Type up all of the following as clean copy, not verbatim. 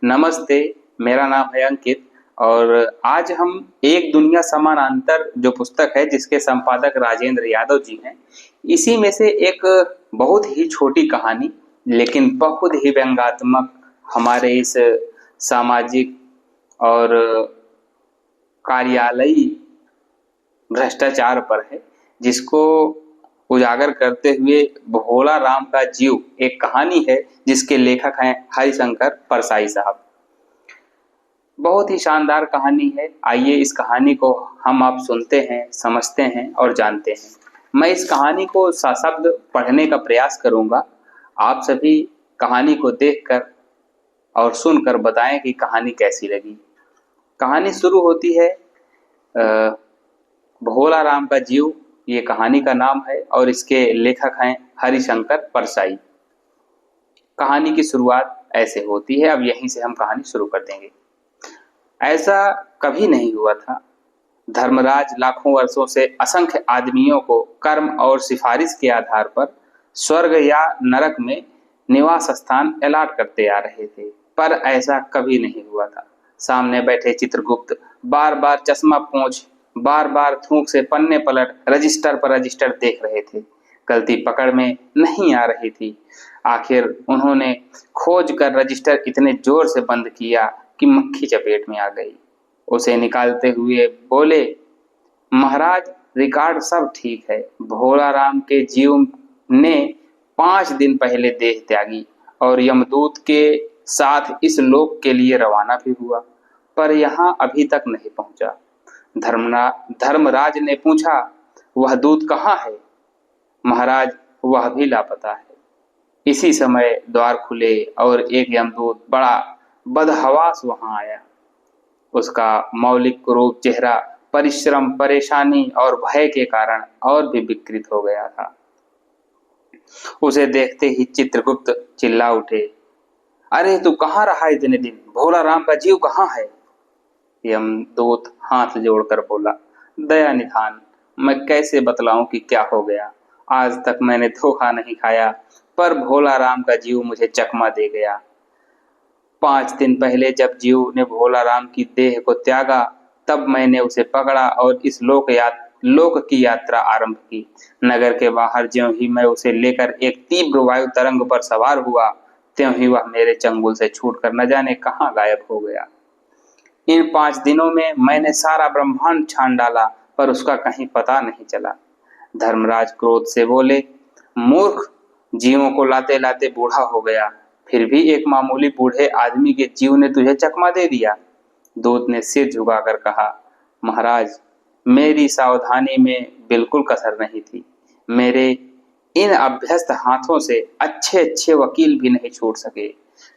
नमस्ते। मेरा नाम है अंकित और आज हम एक दुनिया समानांतर जो पुस्तक है जिसके संपादक राजेंद्र यादव जी हैं, इसी में से एक बहुत ही छोटी कहानी लेकिन बहुत ही व्यंग्यात्मक हमारे इस सामाजिक और कार्यालयी भ्रष्टाचार पर है, जिसको उजागर करते हुए भोला राम का जीव एक कहानी है जिसके लेखक हैं हरिशंकर परसाई साहब। बहुत ही शानदार कहानी है। आइए इस कहानी को हम आप सुनते हैं, समझते हैं और जानते हैं। मैं इस कहानी को सशब्द पढ़ने का प्रयास करूंगा। आप सभी कहानी को देखकर और सुनकर बताएं कि कहानी कैसी लगी। कहानी शुरू होती है भोला राम का जीव, ये कहानी का नाम है और इसके लेखक हैं हरिशंकर परसाई। कहानी की शुरुआत ऐसे होती है। अब यहीं से हम कहानी शुरू कर देंगे। ऐसा कभी नहीं हुआ था। धर्मराज लाखों वर्षों से असंख्य आदमियों को कर्म और सिफारिश के आधार पर स्वर्ग या नरक में निवास स्थान अलॉट करते आ रहे थे, पर ऐसा कभी नहीं हुआ था। सामने बैठे चित्रगुप्त बार बार चश्मा पोंछ, बार बार थूक से पन्ने पलट रजिस्टर पर रजिस्टर देख रहे थे। गलती पकड़ में नहीं आ रही थी। आखिर उन्होंने खोज कर रजिस्टर इतने जोर से बंद किया कि मक्खी चपेट में आ गई। उसे निकालते हुए बोले, महाराज, रिकॉर्ड सब ठीक है। भोला राम के जीव ने 5 दिन पहले देह त्यागी और यमदूत के साथ इस लोक के लिए रवाना भी हुआ, पर यहाँ अभी तक नहीं पहुंचा। धर्मराज ने पूछा, वह दूत कहाँ है? महाराज, वह भी लापता है। इसी समय द्वार खुले और एक यमदूत बड़ा बदहवास वहां आया। उसका मौलिक रूप चेहरा परिश्रम, परेशानी और भय के कारण और भी विकृत हो गया था। उसे देखते ही चित्रगुप्त चिल्ला उठे, अरे तू कहाँ रहा इतने दिन? भोला राम का जीव कहाँ है? यमदूत हाथ जोड़कर बोला, दया निधान, मैं कैसे बतलाऊं कि क्या हो गया। आज तक मैंने धोखा नहीं खाया, पर भोला राम का जीव मुझे चकमा दे गया। 5 दिन पहले जब जीव ने भोला राम की देह को त्यागा, तब मैंने उसे पकड़ा और इस लोक की यात्रा आरंभ की। नगर के बाहर ज्यों ही मैं उसे लेकर एक तीव्र वायु तरंग पर सवार हुआ, त्यों ही वह मेरे चंगुल से छूटकर न जाने कहाँ गायब हो गया। इन 5 दिनों में मैंने सारा ब्रह्मांड छान डाला, पर उसका कहीं पता नहीं चला। धर्मराज क्रोध से बोले, मूर्ख, जीवों को लाते लाते बूढ़ा हो गया, फिर भी एक मामूली बूढ़े आदमी के जीव ने तुझे चकमा दे दिया। दूत ने सिर झुकाकर कहा, महाराज, मेरी सावधानी में बिल्कुल कसर नहीं थी। मेरे इन अभ्यस्त हाथों से अच्छे अच्छे वकील भी नहीं छूट सके,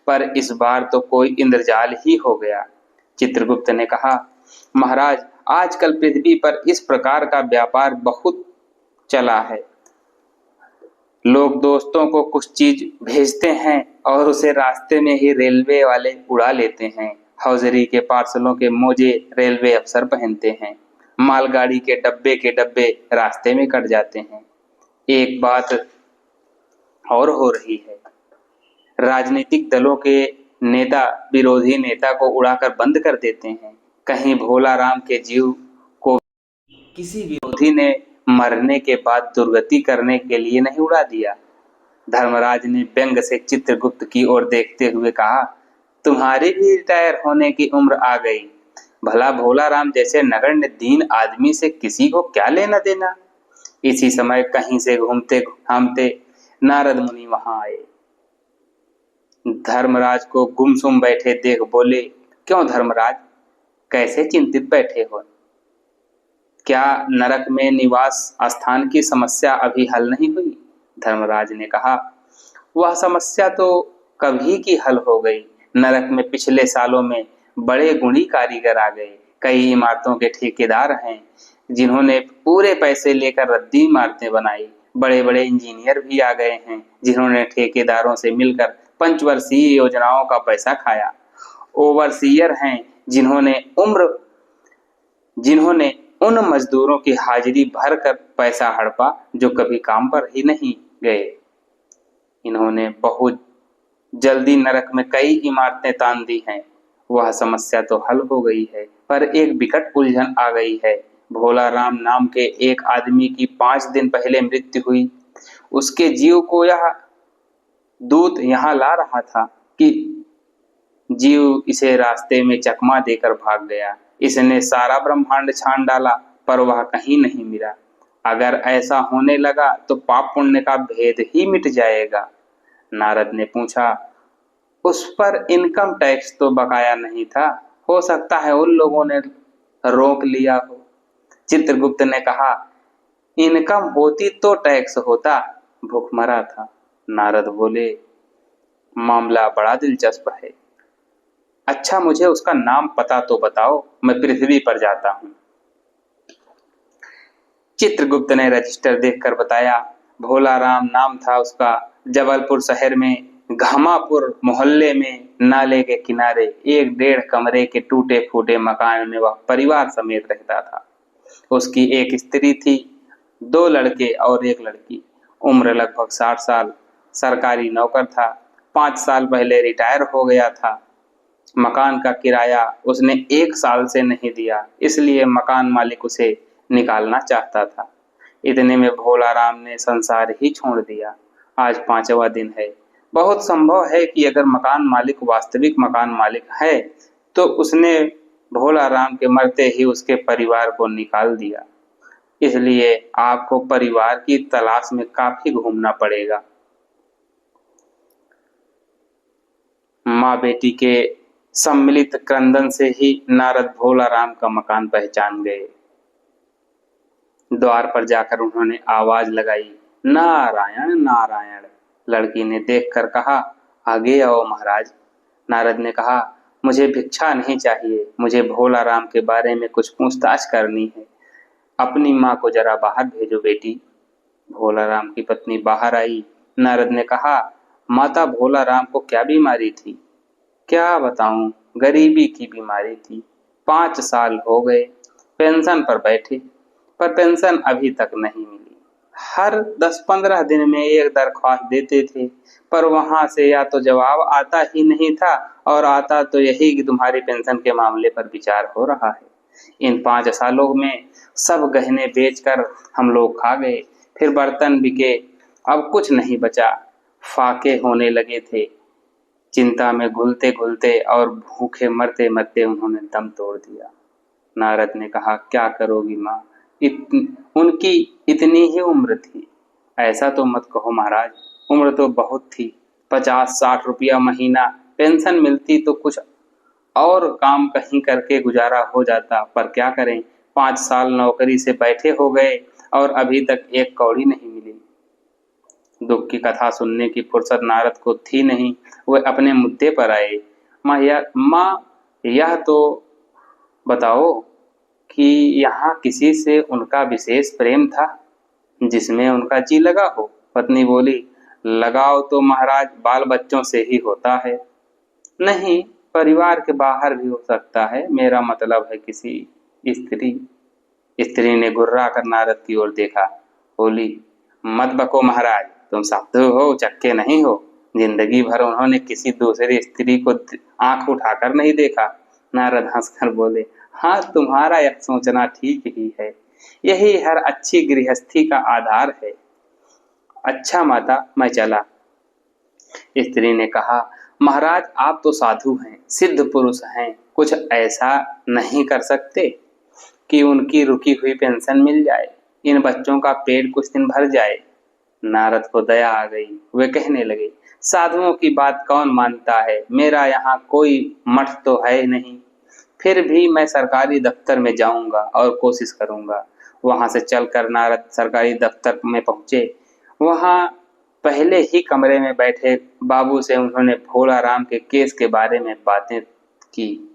पर इस बार तो कोई इंद्रजाल ही हो गया। चित्रगुप्त ने कहा, महाराज, आजकल पृथ्वी पर इस प्रकार का व्यापार बहुत चला है। लोग दोस्तों को कुछ चीज भेजते हैं और उसे रास्ते में ही रेलवे वाले उड़ा लेते हैं। हौजरी के पार्सलों के मोजे रेलवे अफसर पहनते हैं। मालगाड़ी के डब्बे रास्ते में कट जाते हैं। एक बात और हो रही है, राजनीतिक दलों के नेता विरोधी नेता को उड़ाकर बंद कर देते हैं। कहीं भोला राम के जीव को किसी विरोधी ने मरने के बाद दुर्गति करने के लिए नहीं उड़ा दिया। धर्मराज ने व्यंग से चित्रगुप्त की ओर देखते हुए कहा, तुम्हारी भी रिटायर होने की उम्र आ गई। भला भोला राम जैसे नगण्य दीन आदमी से किसी को क्या लेना देना। इसी समय कहीं से घूमते घामते नारद मुनि वहां आए। धर्मराज को गुमसुम बैठे देख बोले, क्यों धर्मराज, कैसे चिंतित बैठे हो? क्या नरक में निवास स्थान की समस्या अभी हल नहीं हुई? धर्मराज ने कहा, वह समस्या तो कभी की हल हो गई। नरक में पिछले सालों में बड़े गुणी कारीगर आ गए। कई इमारतों के ठेकेदार हैं जिन्होंने पूरे पैसे लेकर रद्दी इमारतें बनाई। बड़े बड़े इंजीनियर भी आ गए हैं जिन्होंने ठेकेदारों से मिलकर पंचवर्षीय योजनाओं का पैसा खाया। ओवरसीयर हैं जिन्होंने उन मजदूरों की हाजिरी भरकर पैसा हड़पा जो कभी काम पर ही नहीं गए। इन्होंने बहुत जल्दी नरक में कई इमारतें तान दी हैं। वह समस्या तो हल हो गई है, पर एक विकट उलझन आ गई है। भोला राम नाम के एक आदमी की 5 दिन पहले मृत्यु हुई। उसके जीव को यह दूत यहाँ ला रहा था कि जीव इसे रास्ते में चकमा देकर भाग गया। इसने सारा ब्रह्मांड छान डाला, पर वह कहीं नहीं मिला। अगर ऐसा होने लगा तो पाप पुण्य का भेद ही मिट जाएगा। नारद ने पूछा, उस पर इनकम टैक्स तो बकाया नहीं था? हो सकता है उन लोगों ने रोक लिया हो। चित्रगुप्त ने कहा, इनकम होती तो टैक्स होता, भूखमरा था। नारद बोले, मामला बड़ा दिलचस्प है। अच्छा, मुझे उसका नाम पता तो बताओ, मैं पृथ्वी पर जाता हूँ। चित्रगुप्त ने रजिस्टर देखकर बताया, भोला राम नाम था उसका। जबलपुर शहर में घामापुर मोहल्ले में नाले के किनारे एक 1.5 कमरे के टूटे फूटे मकान में वह परिवार समेत रहता था। उसकी एक स्त्री थी, 2 लड़के और एक लड़की। उम्र लगभग 60 साल। सरकारी नौकर था। 5 साल पहले रिटायर हो गया था। मकान का किराया उसने 1 साल से नहीं दिया, इसलिए मकान मालिक उसे निकालना चाहता था। इतने में भोला राम ने संसार ही छोड़ दिया। आज 5वां दिन है। बहुत संभव है कि अगर मकान मालिक वास्तविक मकान मालिक है तो उसने भोला राम के मरते ही उसके परिवार को निकाल दिया। इसलिए आपको परिवार की तलाश में काफी घूमना पड़ेगा। माँ बेटी के सम्मिलित क्रंदन से ही नारद भोला राम का मकान पहचान गए। द्वार पर जाकर उन्होंने आवाज लगाई, नारायण नारायण। लड़की ने देखकर कहा, आगे आओ महाराज। नारद ने कहा, मुझे भिक्षा नहीं चाहिए, मुझे भोला राम के बारे में कुछ पूछताछ करनी है। अपनी माँ को जरा बाहर भेजो बेटी। भोला राम की पत्नी बाहर आई। नारद ने कहा, माता भोला राम को क्या बीमारी थी? क्या बताऊं, गरीबी की बीमारी थी। 5 साल हो गए पेंशन पर बैठे, पर पेंशन अभी तक नहीं मिली। हर 10-15 दिन में एक दरख्वास्त देते थे, पर वहां से या तो जवाब आता ही नहीं था, और आता तो यही कि तुम्हारी पेंशन के मामले पर विचार हो रहा है। इन 5 सालों में सब गहने बेचकर हम लोग खा गए, फिर बर्तन बिके, अब कुछ नहीं बचा। फाके होने लगे थे। चिंता में घुलते घुलते और भूखे मरते मरते उन्होंने दम तोड़ दिया। नारद ने कहा, क्या करोगी माँ, उनकी इतनी ही उम्र थी। ऐसा तो मत कहो महाराज, उम्र तो बहुत थी। 50-60 रुपया महीना पेंशन मिलती तो कुछ और काम कहीं करके गुजारा हो जाता, पर क्या करें, 5 साल नौकरी से बैठे हो गए और अभी तक एक कौड़ी नहीं मिली। दुख की कथा सुनने की फुर्सत नारद को थी नहीं। वे अपने मुद्दे पर आए। माँ यह तो बताओ कि यहाँ किसी से उनका विशेष प्रेम था जिसमें उनका जी लगा हो? पत्नी बोली, लगाव तो महाराज बाल बच्चों से ही होता है। नहीं, परिवार के बाहर भी हो सकता है, मेरा मतलब है किसी स्त्री। स्त्री ने घुर्रा कर नारद की ओर देखा। बोली, मत बको महाराज, तुम साधु हो, चक्के नहीं हो। जिंदगी भर उन्होंने किसी दूसरी स्त्री को आंख उठाकर नहीं देखा। नारद हंसकर बोले, हाँ, तुम्हारा यह सोचना ठीक ही है। यही हर अच्छी गृहस्थी का आधार है। अच्छा माता, मैं चला। स्त्री ने कहा, महाराज आप तो साधु हैं, सिद्ध पुरुष हैं, कुछ ऐसा नहीं कर सकते कि उनकी रुकी हुई पेंशन मिल जाए, इन बच्चों का पेट कुछ दिन भर जाए। नारद को दया आ गई। वे कहने लगे, साधुओं की बात कौन मानता है, मेरा यहाँ कोई मठ तो है नहीं, फिर भी मैं सरकारी दफ्तर में जाऊंगा और कोशिश करूंगा। वहां से चलकर नारद सरकारी दफ्तर में पहुंचे। वहां पहले ही कमरे में बैठे बाबू से उन्होंने भोला राम के केस के बारे में बातें की।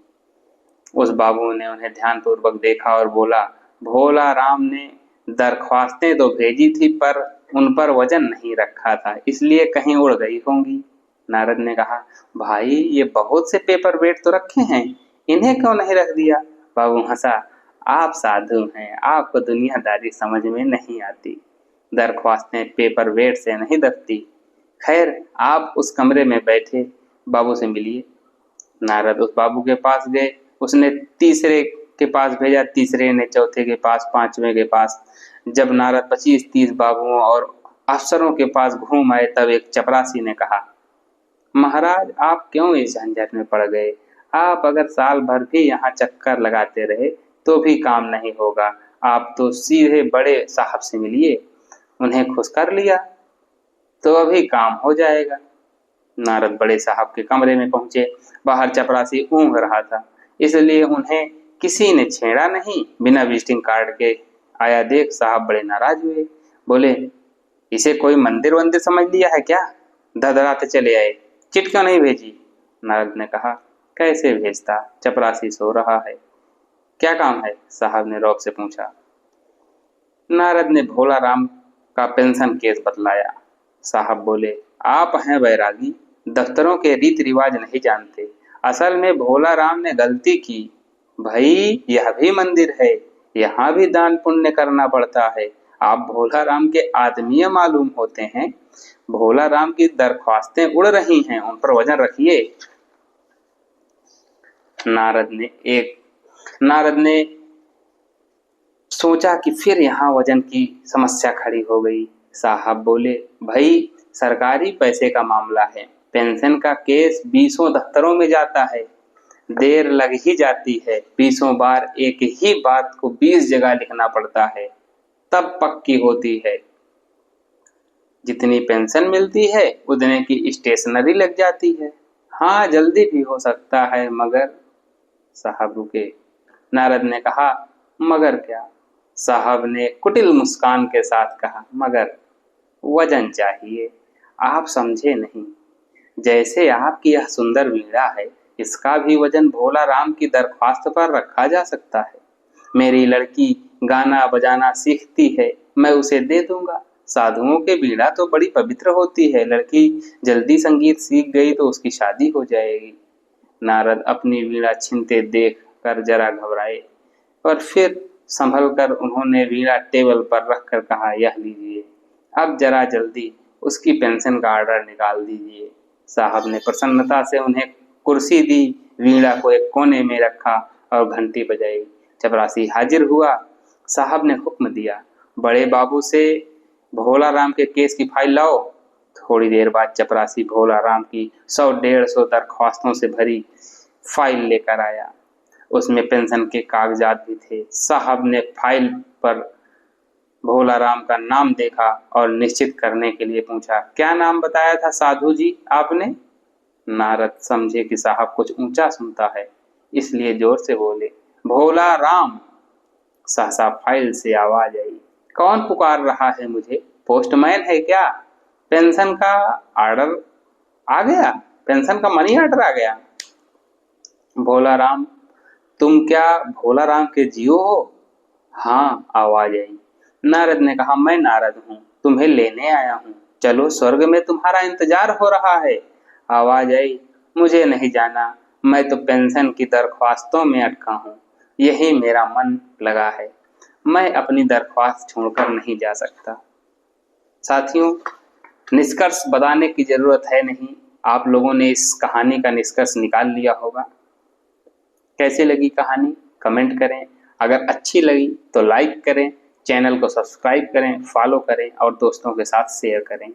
उस बाबू ने उन्हें ध्यानपूर्वक देखा और बोला, भोला राम ने दरख्वास्तें तो भेजी थी, पर उन पर वजन नहीं रखा था, इसलिए कहीं उड़ गई होंगी। नारद ने कहा, भाई ये बहुत से पेपर वेट तो रखे हैं, इन्हें क्यों नहीं रख दिया? बाबू हंसा, आप साधु हैं, आपको दुनियादारी समझ में नहीं आती। दरख्वास्तें पेपर वेट से नहीं दबती, खैर, आप उस कमरे में बैठे बाबू से मिलिए। नारद उस बाबू के पास गए। उसने तीसरे के पास भेजा, तीसरे ने चौथे के पास, पांचवें के पास। जब नारद 25-30 बाबुओं और अफसरों के पास घूम आए, तब एक चपरासी ने कहा, महाराज, आप क्यों इस झंझट में पड़ गए? आप अगर साल भर भी यहाँ चक्कर लगाते रहे तो भी काम नहीं होगा। आप तो सीधे बड़े साहब से मिलिए, उन्हें खुश कर लिया तो अभी काम हो जाएगा। नारद बड़े साहब के कमरे में पहुंचे। बाहर चपरासी ऊँघ रहा था, इसलिए उन्हें किसी ने छेड़ा नहीं। बिना विजिटिंग कार्ड के आया देख साहब बड़े नाराज हुए। बोले, इसे कोई मंदिर वंदिर समझ लिया है क्या? धधराते चले आए। चिट क्यों नहीं भेजी? नारद ने कहा, कैसे भेजता, चपरासी सो रहा है। क्या काम है? साहब ने रौब से पूछा। नारद ने भोला राम का पेंशन केस बतलाया। साहब बोले, आप हैं बैरागी, दफ्तरों के रीति रिवाज नहीं जानते। असल में भोला राम ने गलती की। भाई, यह भी मंदिर है, यहाँ भी दान पुण्य करना पड़ता है। आप भोला राम के आदमी मालूम होते हैं। भोला राम की दरख्वास्तें उड़ रही हैं, उन पर वजन रखिए। नारद ने सोचा कि फिर यहाँ वजन की समस्या खड़ी हो गई। साहब बोले, भाई, सरकारी पैसे का मामला है, पेंशन का केस 20 दफ्तरों में जाता है, देर लग ही जाती है। 20 बार एक ही बात को 20 जगह लिखना पड़ता है, तब पक्की होती है। जितनी पेंशन मिलती है उतने की स्टेशनरी लग जाती है। हाँ, जल्दी भी हो सकता है, मगर। साहब रुके। नारद ने कहा, मगर क्या? साहब ने कुटिल मुस्कान के साथ कहा, मगर वजन चाहिए। आप समझे नहीं। जैसे आपकी यह सुंदर वीणा है, इसका भी वजन भोला राम की दरख्वास्त पर रखा जा सकता है। मेरी लड़की गाना बजाना सीखती है, मैं उसे दे दूंगा। साधुओं के वीणा तो बड़ी पवित्र होती है, लड़की जल्दी संगीत सीख गई तो उसकी शादी हो जाएगी। नारद अपनी वीणा छीनते देख कर जरा घबराए, और फिर संभल कर उन्होंने वीणा टेबल पर रखकर कहा, यह लीजिए, अब जरा जल्दी उसकी पेंशन का ऑर्डर निकाल दीजिए। साहब ने प्रसन्नता से उन्हें कुर्सी दी, वीणा को एक कोने में रखा और घंटी बजाई। चपरासी हाजिर हुआ। साहब ने हुक्म दिया, बड़े बाबू से भोला राम के केस की फाइल लाओ। थोड़ी देर बाद चपरासी भोला राम की 100-150 दरख्वास्तों से भरी फाइल लेकर आया। उसमें पेंशन के कागजात भी थे। साहब ने फाइल पर भोला राम का नाम देखा और निश्चित करने के लिए पूछा, क्या नाम बताया था साधु जी आपने? नारद समझे कि साहब कुछ ऊंचा सुनता है, इसलिए जोर से बोले, भोला राम। सहसा फाइल से आवाज आई, कौन पुकार रहा है मुझे? पोस्टमैन है क्या? पेंशन का ऑर्डर आ गया, पेंशन का मनी ऑर्डर आ गया। भोला राम, तुम क्या भोला राम के जियो हो? हाँ, आवाज आई। नारद ने कहा, मैं नारद हूँ, तुम्हें लेने आया हूँ, चलो, स्वर्ग में तुम्हारा इंतजार हो रहा है। आवाज आई, मुझे नहीं जाना, मैं तो पेंशन की दरख्वास्तों में अटका हूँ, यही मेरा मन लगा है, मैं अपनी दरख्वास्त छोड़कर नहीं जा सकता। साथियों, निष्कर्ष बताने की जरूरत है नहीं, आप लोगों ने इस कहानी का निष्कर्ष निकाल लिया होगा। कैसे लगी कहानी कमेंट करें, अगर अच्छी लगी तो लाइक करें, चैनल को सब्सक्राइब करें, फॉलो करें और दोस्तों के साथ शेयर करें।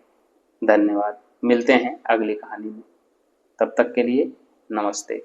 धन्यवाद। मिलते हैं अगली कहानी में, तब तक के लिए नमस्ते।